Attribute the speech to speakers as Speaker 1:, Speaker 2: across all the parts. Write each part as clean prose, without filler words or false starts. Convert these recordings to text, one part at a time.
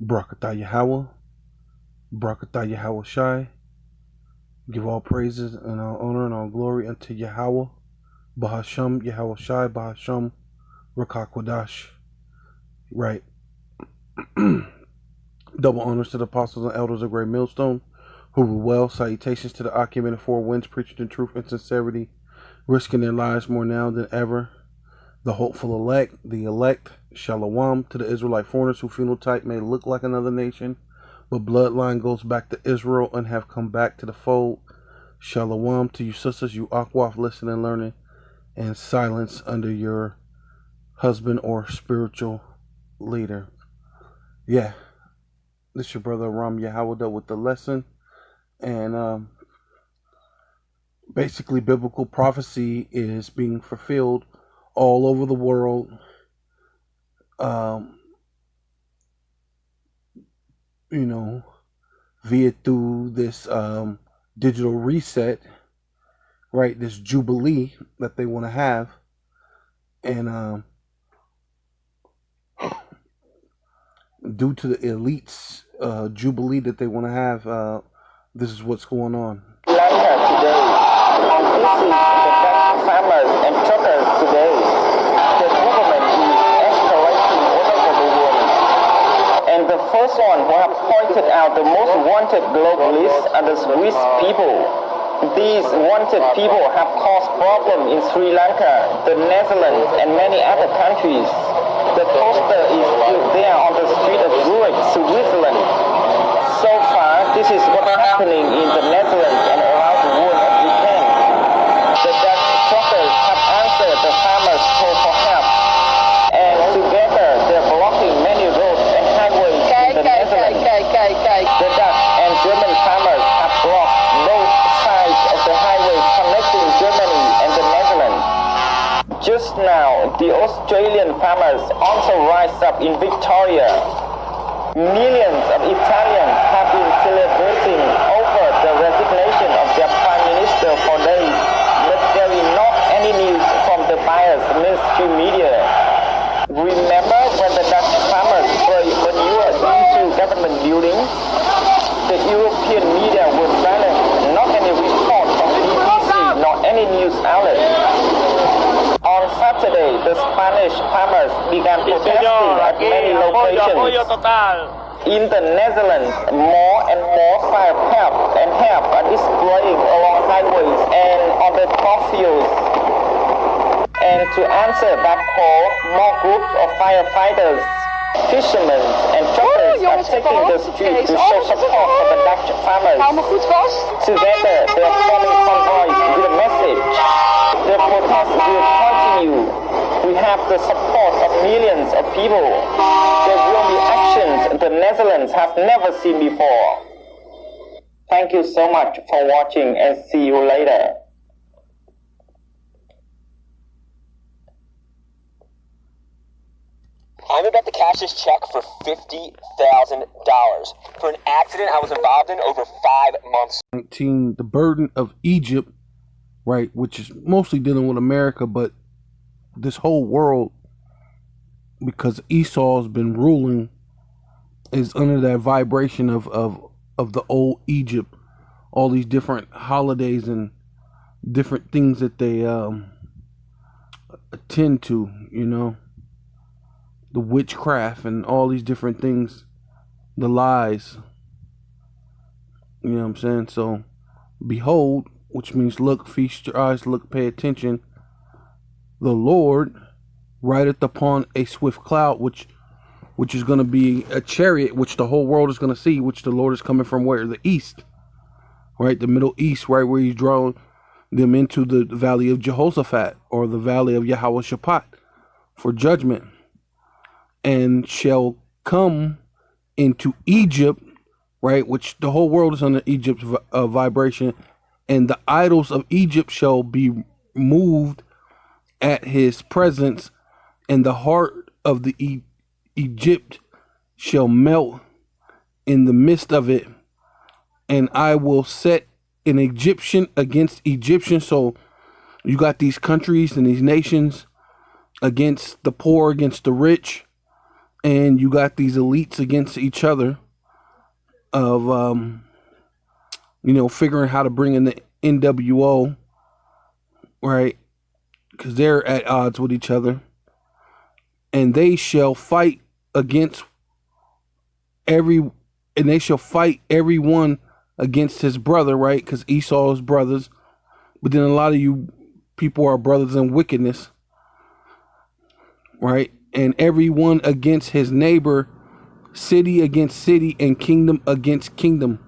Speaker 1: Barakatah Yahweh, Barakatah Yahweh Shai. Give all praises and all honor and all glory unto Yahweh, Bahasham Yahweh Shai, Bahasham Rakakwadash. Right. Double honors to the apostles and elders of Great Millstone, who rule well. Salutations to the Akim and four winds, preaching in truth and sincerity, risking their lives more now than ever. The hopeful elect, the elect, Shalom to the Israelite foreigners whose phenotype may look like another nation, but bloodline goes back to Israel and have come back to the fold. Shalom to you sisters, you Akwaf, listening and learning, and silence under your husband or spiritual leader. Yeah, this your brother Ram Yahawada with the lesson. And basically biblical prophecy is being fulfilled all over the world. Via through this digital reset, right? This jubilee that they want to have, and due to the elites' jubilee that they want to have, this is what's going on.
Speaker 2: Lanka today, and this is the Dutch farmers and truckers today. The government is escalating all over the world. And the first one who have pointed out the most wanted globalists are the Swiss people. These wanted people have caused problems in Sri Lanka, the Netherlands, and many other countries. The poster is still there on the street of Zurich, Switzerland. So far, this is what's happening in the Netherlands and around the world every weekend. The Dutch truckers have answered the farmers' call for help, and together they're blocking many roads and highways in the Netherlands. The Dutch and German farmers have blocked both sides of the highway connecting Germany and the Netherlands. Just now, the Australian farmers also rise up in Victoria. Millions of Italians have been celebrating over the resignation of their prime minister for days, but there is not any news from the biased mainstream media. Remember when the Dutch farmers spray manure into government buildings? The European media was silent, not any report from BBC, nor any news outlet. On Saturday, the Spanish farmers began protesting at many locations. In the Netherlands, more and more fire help are displaying along highways and on the fields. And to answer that call, more groups of firefighters, fishermen, and truckers are taking the street to show support for the Dutch farmers. Together, they are forming convoys with a message. The protest will continue. We have the support of millions of people. There will be actions the Netherlands have never seen before. Thank you so much for watching and see you later.
Speaker 3: I'm about to cash this check for $50,000 for an accident I was involved in over 5 months.
Speaker 1: 19, the burden of Egypt, right, which is mostly dealing with America, but this whole world, because Esau's been ruling, is under that vibration of the old Egypt. All these different holidays and different things that they attend to, the witchcraft and all these different things, the lies, you know what I'm saying? So behold, which means look, feast your eyes, look, pay attention. The Lord rideth upon a swift cloud, which is going to be a chariot, which the whole world is going to see, which the Lord is coming from where? The east, right? The Middle East, right? Where he's drawing them into the valley of Jehoshaphat, or the valley of Yahweh Shaphat, for judgment. And shall come into Egypt, right? Which the whole world is under Egypt's vibration. And the idols of Egypt shall be moved at his presence, and the heart of the Egypt shall melt in the midst of it. And I will set an Egyptian against Egyptian. So you got these countries and these nations against the poor, against the rich, and you got these elites against each other of figuring how to bring in the NWO, right? Because they're at odds with each other, and they shall fight against everyone against his brother, right? Because Esau is brothers, but then a lot of you people are brothers in wickedness, right? And everyone against his neighbor, city against city, and kingdom against kingdom.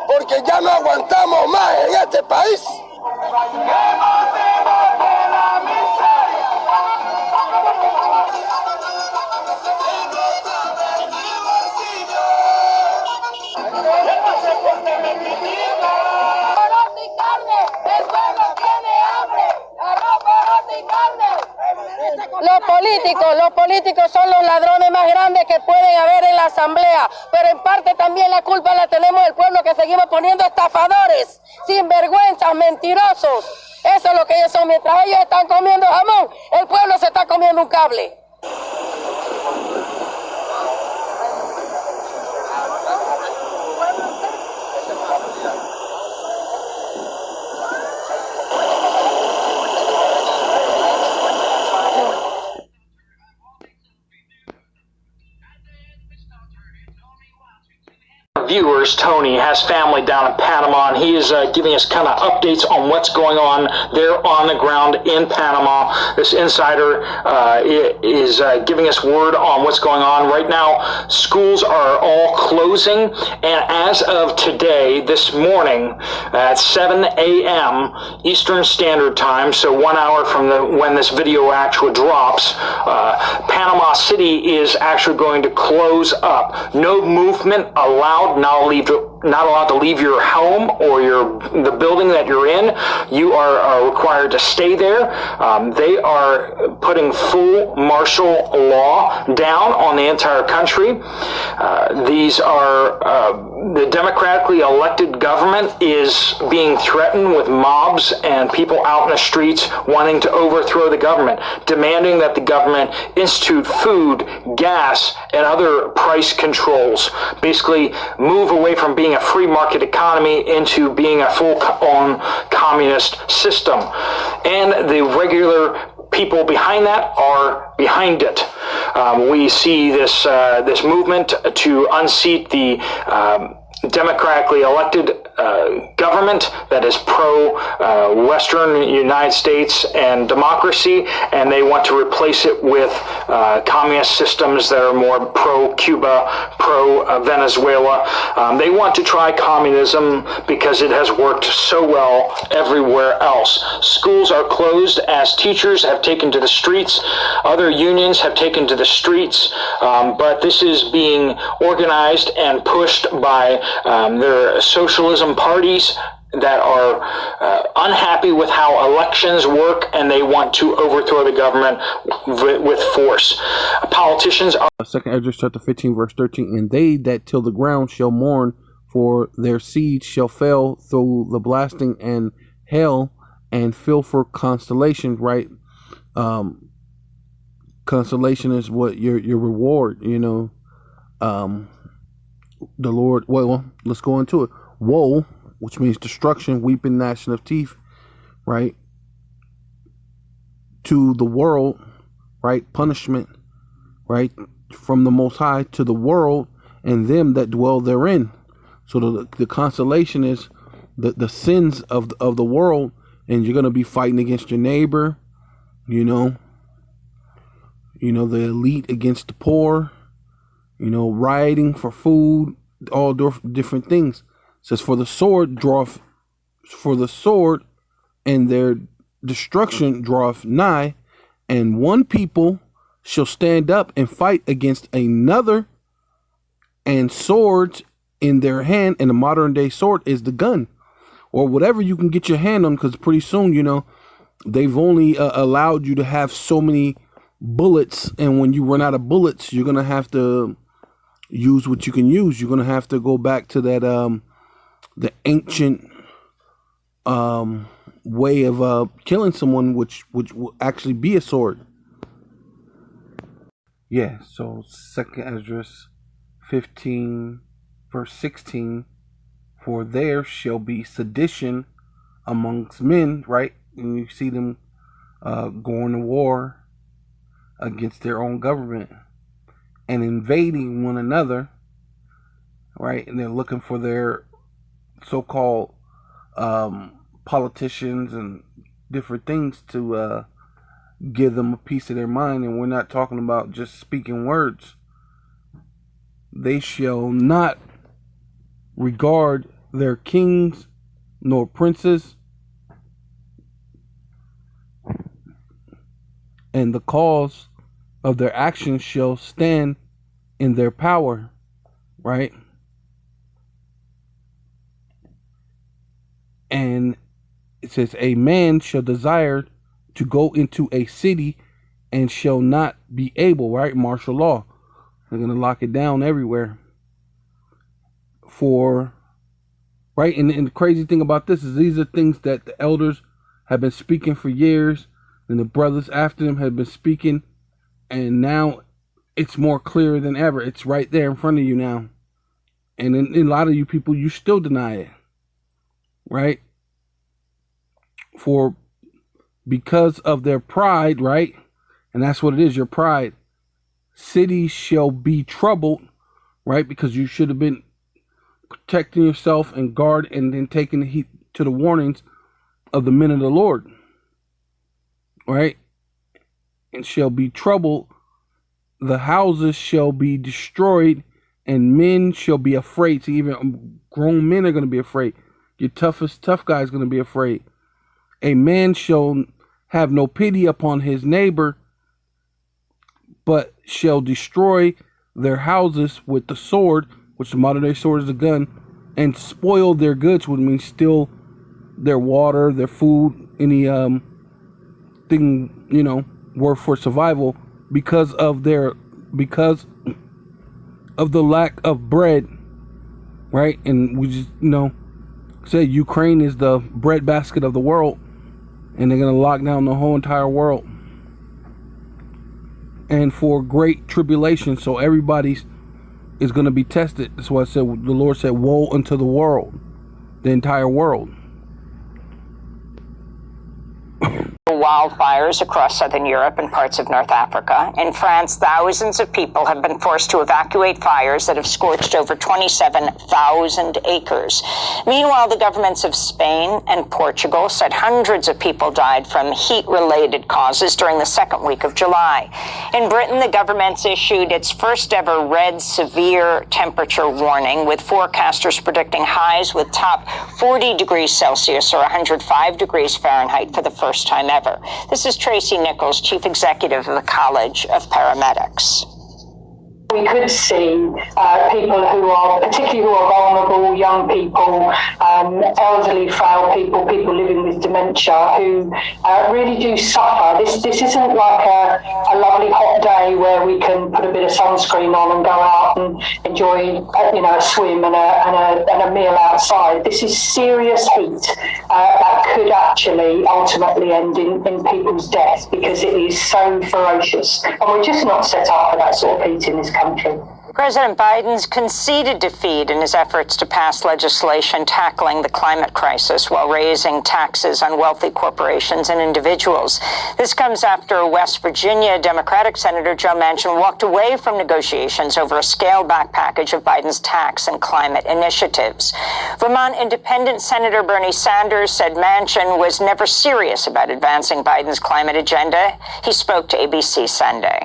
Speaker 4: Porque ya no aguantamos más en este país.
Speaker 5: Los políticos son los ladrones más grandes que pueden haber en la asamblea, pero en parte también la culpa la tenemos el pueblo, que seguimos poniendo estafadores, sinvergüenzas, mentirosos. Eso es lo que ellos son. Mientras ellos están comiendo jamón, el pueblo se está comiendo un cable.
Speaker 6: Viewers, Tony has family down in Panama, and he is giving us kind of updates on what's going on there on the ground in Panama. This insider is giving us word on what's going on right now. Schools are all closing, and as of today, this morning at 7 a.m. Eastern Standard Time, so 1 hour from when this video actually drops, Panama City is actually going to close up. No movement allowed. Not allowed to leave your home or the building that you're in. You are required to stay there. They are putting full martial law down on the entire country. These are the democratically elected government is being threatened with mobs and people out in the streets wanting to overthrow the government, demanding that the government institute food, gas, and other price controls. Basically, move away from being a free market economy into being a full-on communist system. And the regular people behind that are behind it. We see this movement to unseat the democratically elected government that is pro-Western United States and democracy, and they want to replace it with communist systems that are more pro-Cuba, pro-Venezuela. They want to try communism because it has worked so well everywhere else. Schools are closed as teachers have taken to the streets. Other unions have taken to the streets, but this is being organized and pushed by their socialism parties that are unhappy with how elections work, and they want to overthrow the government with force. Politicians are...
Speaker 1: 2 Esdras chapter 15 verse 13, and they that till the ground shall mourn, for their seed shall fail through the blasting and hail, and feel for constellation, right? Constellation is what your reward, the Lord, well, let's go into it. Woe, which means destruction, weeping, gnashing of teeth, right? To the world, right? Punishment, right? from the Most High to the world and them that dwell therein. So the consolation is the sins of the world, and you're going to be fighting against your neighbor, the elite against the poor, rioting for food, all different things. It says, for the sword and their destruction draweth nigh, and one people shall stand up and fight against another, and swords in their hand. And the modern day sword is the gun, or whatever you can get your hand on, because pretty soon, they've only allowed you to have so many bullets, and when you run out of bullets, you're gonna have to use what you can use. You're gonna have to go back to that the ancient way of killing someone, which will actually be a sword. Yeah, so 2nd Esdras 15 verse 16, for there shall be sedition amongst men, right? And you see them going to war against their own government and invading one another, right? And they're looking for their so-called politicians and different things to give them a piece of their mind. And we're not talking about just speaking words. They shall not regard their kings nor princes, and the cause of their actions shall stand in their power, right? And it says, a man shall desire to go into a city and shall not be able, right? Martial law. They're going to lock it down everywhere. Right? And the crazy thing about this is these are things that the elders have been speaking for years, and the brothers after them have been speaking, and now it's more clear than ever. It's right there in front of you now. And in a lot of you people, you still deny it. Right? Because of their pride, right? And that's what it is, your pride. Cities shall be troubled, right? Because you should have been protecting yourself and guard, and then taking the heed to the warnings of the men of the Lord, right? And shall be troubled. The houses shall be destroyed, and men shall be afraid. So even grown men are going to be afraid. Your tough guy is going to be afraid. A man shall have no pity upon his neighbor, but shall destroy their houses with the sword, which the modern day sword is a gun, and spoil their goods, which means steal their water, their food, any thing, worth for survival, because of the lack of bread, right? And we just, say Ukraine is the breadbasket of the world, and they're going to lock down the whole entire world. And for great tribulation, so everybody's is going to be tested. That's why the Lord said, woe unto the world, the entire world.
Speaker 7: Wildfires across southern Europe and parts of North Africa. In France, thousands of people have been forced to evacuate fires that have scorched over 27,000 acres. Meanwhile, the governments of Spain and Portugal said hundreds of people died from heat-related causes during the second week of July. In Britain, the government's issued its first ever red severe temperature warning, with forecasters predicting highs with top 40 degrees Celsius or 105 degrees Fahrenheit for the first time ever. This is Tracy Nichols, Chief Executive of the College of Paramedics.
Speaker 8: We could see people particularly who are vulnerable, young people, elderly, frail people, people living with dementia, who really do suffer. This isn't like a lovely hot day where we can put a bit of sunscreen on and go out and enjoy, a swim and a meal outside. This is serious heat that could actually ultimately end in people's death, because it is so ferocious, and we're just not set up for that sort of heat in this country.
Speaker 7: President Biden's conceded defeat in his efforts to pass legislation tackling the climate crisis while raising taxes on wealthy corporations and individuals. This comes after West Virginia Democratic Senator Joe Manchin walked away from negotiations over a scaled-back package of Biden's tax and climate initiatives. Vermont Independent Senator Bernie Sanders said Manchin was never serious about advancing Biden's climate agenda. He spoke to ABC Sunday.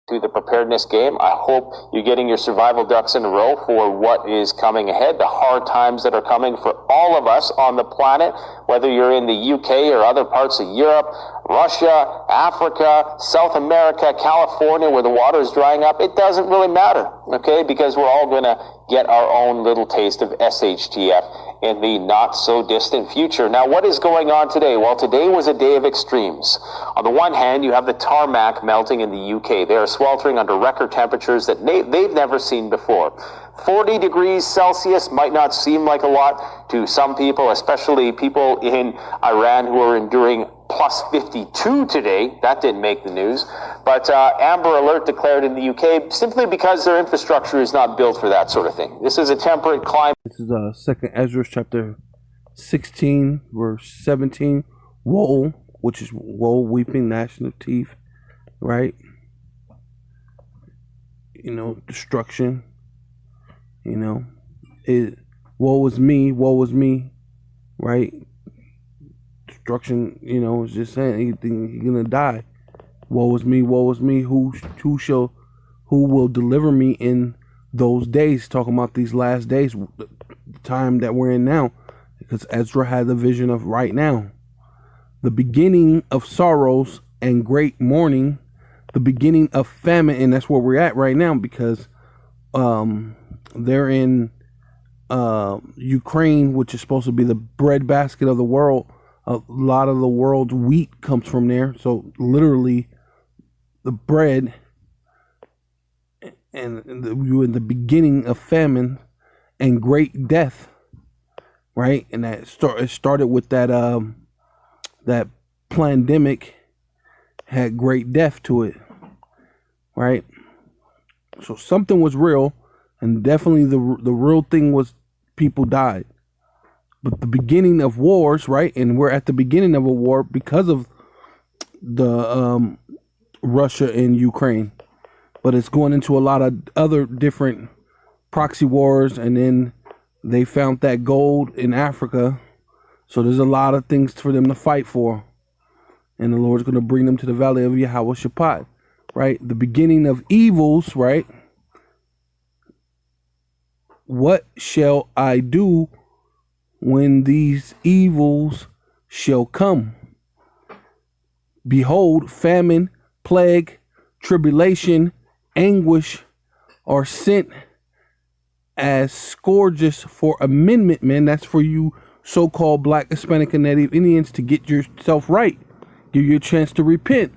Speaker 3: To the preparedness game. I hope you're getting your survival ducks in a row for what is coming ahead, the hard times that are coming for all of us on the planet, whether you're in the UK or other parts of Europe, Russia, Africa, South America, California, where the water is drying up. It doesn't really matter, okay, because we're all going to get our own little taste of SHTF in the not-so-distant future. Now, what is going on today? Well, today was a day of extremes. On the one hand, you have the tarmac melting in the UK. They are sweltering under record temperatures that they've never seen before. 40 degrees Celsius might not seem like a lot to some people, especially people in Iran who are enduring plus 52 today. That didn't make the news. But Amber Alert declared in the UK simply because their infrastructure is not built for that sort of thing. This is a temperate climate.
Speaker 1: This is 2nd Ezra chapter 16, verse 17. Woe, which is woe, weeping, gnashing of teeth, right? You know, destruction. You know, woe is me, right? Destruction, you know, is just saying you're gonna die. Woe is me, who will deliver me in those days? Talking about these last days, the time that we're in now, because Ezra had the vision of right now, the beginning of sorrows and great mourning, the beginning of famine, and that's where we're at right now, because they're in Ukraine, which is supposed to be the breadbasket of the world. A lot of the world's wheat comes from there. So literally the bread, and you in the beginning of famine and great death, right? And that it started with that that pandemic had great death to it, right? So something was real. And definitely the real thing was people died. But the beginning of wars, right? And we're at the beginning of a war because of the Russia and Ukraine. But it's going into a lot of other different proxy wars. And then they found that gold in Africa. So there's a lot of things for them to fight for. And the Lord's going to bring them to the valley of Yehoshaphat, right? The beginning of evils, right? What shall I do when these evils shall come? Behold, famine, plague, tribulation, anguish are sent as scourges for amendment, man. That's for you so-called Black, Hispanic, and Native Indians to get yourself right. Give you a chance to repent.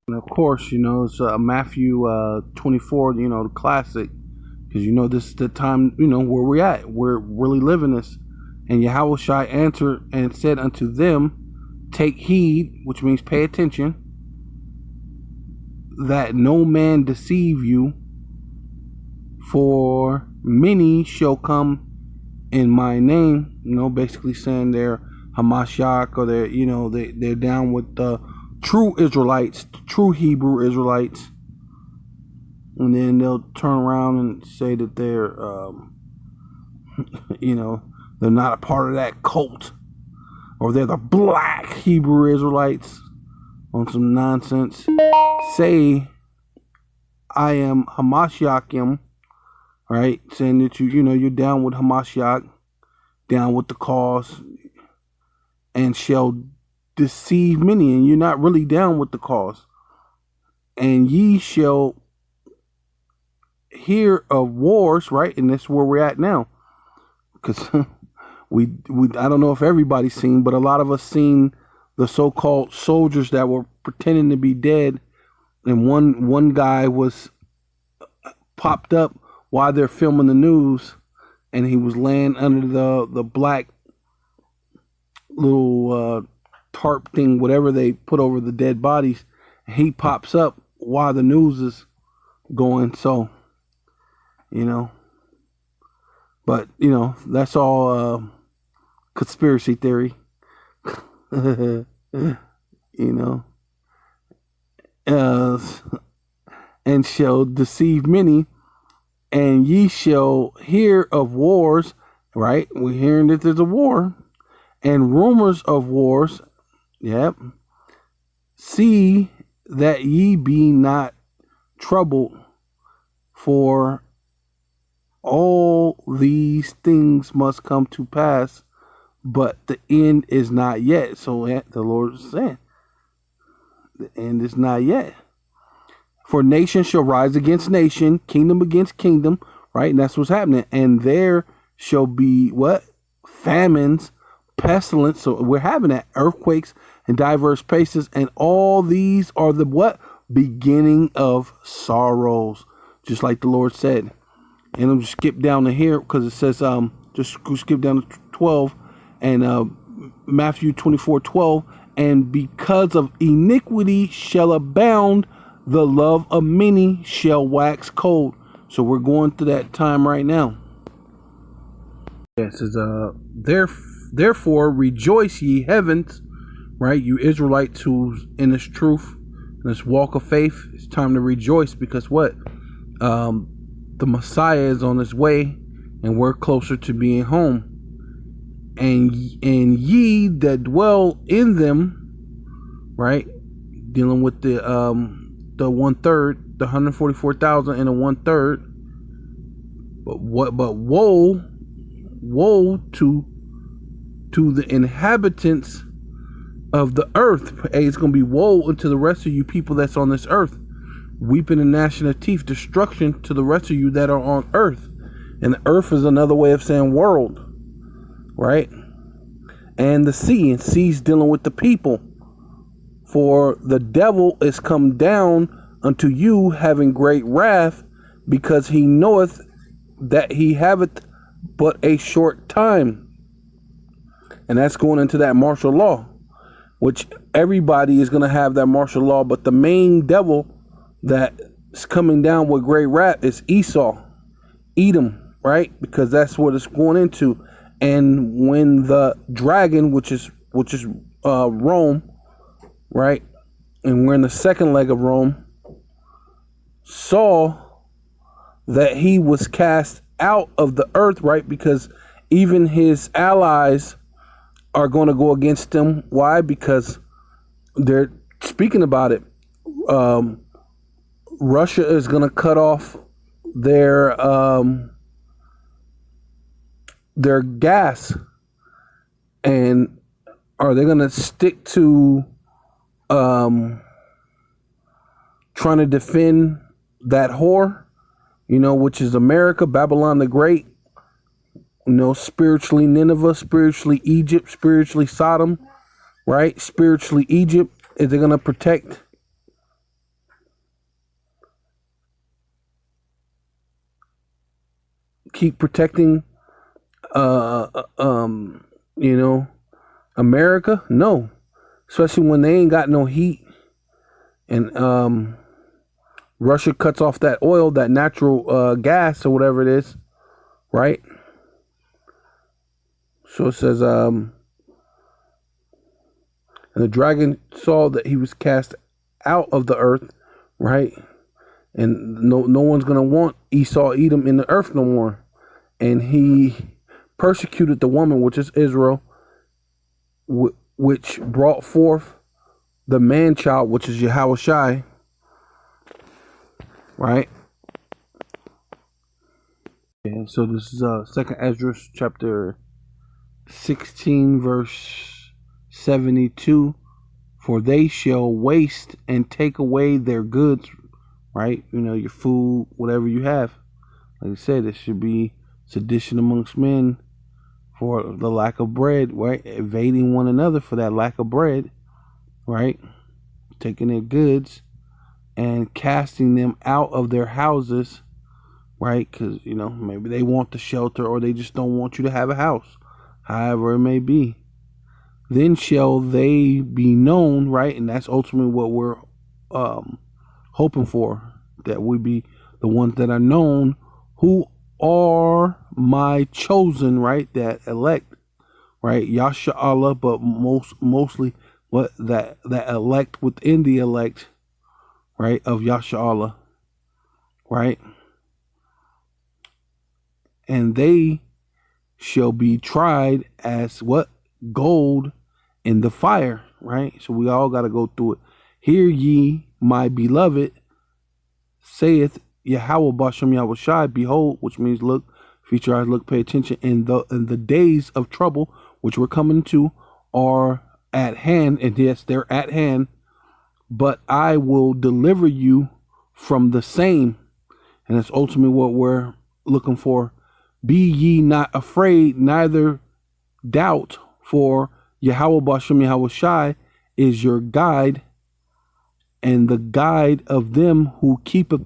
Speaker 1: And of course, you know, it's Matthew 24, you know, the classic. Because, you know, this is the time, you know, where we're at. We're really living this. And Yahushua answered and said unto them, take heed, which means pay attention, that no man deceive you, for many shall come in my name. You know, basically saying they're Hamashiach, or they're, you know, they're down with the true Israelites, the true Hebrew Israelites. And then they'll turn around and say that they're, you know, they're not a part of that cult. Or they're the black Hebrew Israelites on some nonsense. Say, I am Hamashiachim, right? Saying that you know, you're down with Hamashiach, down with the cause, and shall deceive many. And you're not really down with the cause. And ye shall hear of wars, right? And that's where we're at now, because we I don't know if everybody's seen, but a lot of us seen the so-called soldiers that were pretending to be dead, and one guy was popped up while they're filming the news, and he was laying under the black little tarp thing, whatever they put over the dead bodies. He pops up why the news is going so, but that's all conspiracy theory. And shall deceive many, and ye shall hear of wars. Right, we're hearing that there's a war and rumors of wars. Yep. See that ye be not troubled, for all these things must come to pass, but the end is not yet. So the Lord is saying, the end is not yet. For nation shall rise against nation, kingdom against kingdom, right? And that's what's happening. And there shall be what? Famines, pestilence. So we're having that, earthquakes in diverse places. And all these are the what? Beginning of sorrows, just like the Lord said. And I'm just skip down to here because it says, just skip down to 12 and Matthew 24:12. And because of iniquity shall abound, the love of many shall wax cold. So we're going through that time right now. It says, therefore rejoice ye heavens, right? You Israelites who's in this truth, in this walk of faith, it's time to rejoice because what? The Messiah is on his way and we're closer to being home. And ye that dwell in them, right? Dealing with the 1/3, the 144,000 and the 1/3. But woe to the inhabitants of the earth. Hey, it's gonna be woe unto the rest of you people that's on this earth. Weeping and gnashing of teeth, destruction to the rest of you that are on earth. And the earth is another way of saying world, right? And the sea, and sea's dealing with the people. For the devil is come down unto you, having great wrath, because he knoweth that he haveth but a short time. And that's going into that martial law, which everybody is going to have that martial law. But the main devil that's coming down with great wrath is Esau, Edom, right? Because that's what it's going into. And when the dragon, which is Rome, right? And we're in the second leg of Rome, saw that he was cast out of the earth, right? Because even his allies are going to go against him. Why? Because they're speaking about it. Russia is going to cut off their gas. And are they going to stick to trying to defend that whore, which is America, Babylon the Great, spiritually Nineveh, spiritually Egypt, spiritually Sodom, right? Spiritually Egypt. Is they going to protect keep protecting America? No. Especially when they ain't got no heat. And Russia cuts off that oil, that natural gas or whatever it is, right? So it says, and the dragon saw that he was cast out of the earth, right? And no one's going to want Esau, Edom in the earth no more. And he persecuted the woman, which is Israel, which brought forth the man-child, which is Yahushai, right? And so this is 2nd Ezra chapter 16 verse 72. For they shall waste and take away their goods, right? Your food, whatever you have. Like I said, it should be sedition amongst men for the lack of bread, right? Evading one another for that lack of bread, right? Taking their goods and casting them out of their houses, right? Because, maybe they want the shelter or they just don't want you to have a house, however it may be. Then shall they be known, right? And that's ultimately what we're hoping for, that we be the ones that are known, who are my chosen, right? That elect, right? Yasha Allah, but mostly what that elect within the elect, right? Of Yasha Allah, right? And they shall be tried as what? Gold in the fire, right? So we all got to go through it. Hear ye, my beloved, saith Yahweh Bashem Yahweh Shai, behold, which means look, feature your eyes, look, pay attention, in the days of trouble, which we're coming to, are at hand, and yes, they're at hand, but I will deliver you from the same. And that's ultimately what we're looking for. Be ye not afraid, neither doubt, for Yahweh Bashem Yahweh Shai is your guide, and the guide of them who keepeth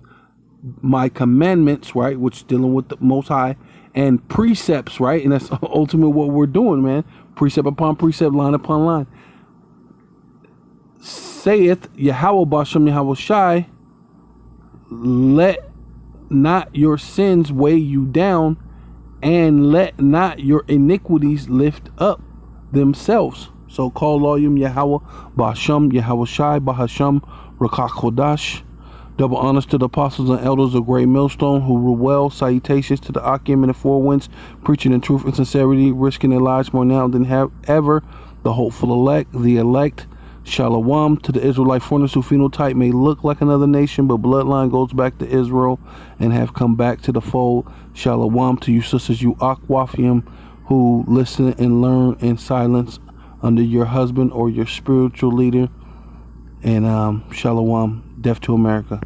Speaker 1: my commandments, right, which dealing with the Most High, and precepts, right, and that's ultimately what we're doing, man. Precept upon precept, line upon line. Saith Yahweh Bashem Yahweh Shai, let not your sins weigh you down, and let not your iniquities lift up themselves. So call Loyum Yahweh Bashem Yahweh Shai Bahasham Rakach Kodash. Double honors to the apostles and elders of Great Millstone who rule well. Salutations to the Akim and the Four Winds, preaching in truth and sincerity, risking their lives more now than ever. The hopeful elect, the elect. Shalom to the Israelite foreigners who phenotype may look like another nation, but bloodline goes back to Israel and have come back to the fold. Shalom to you sisters, you Akwafium, who listen and learn in silence under your husband or your spiritual leader. And shalom, death to America.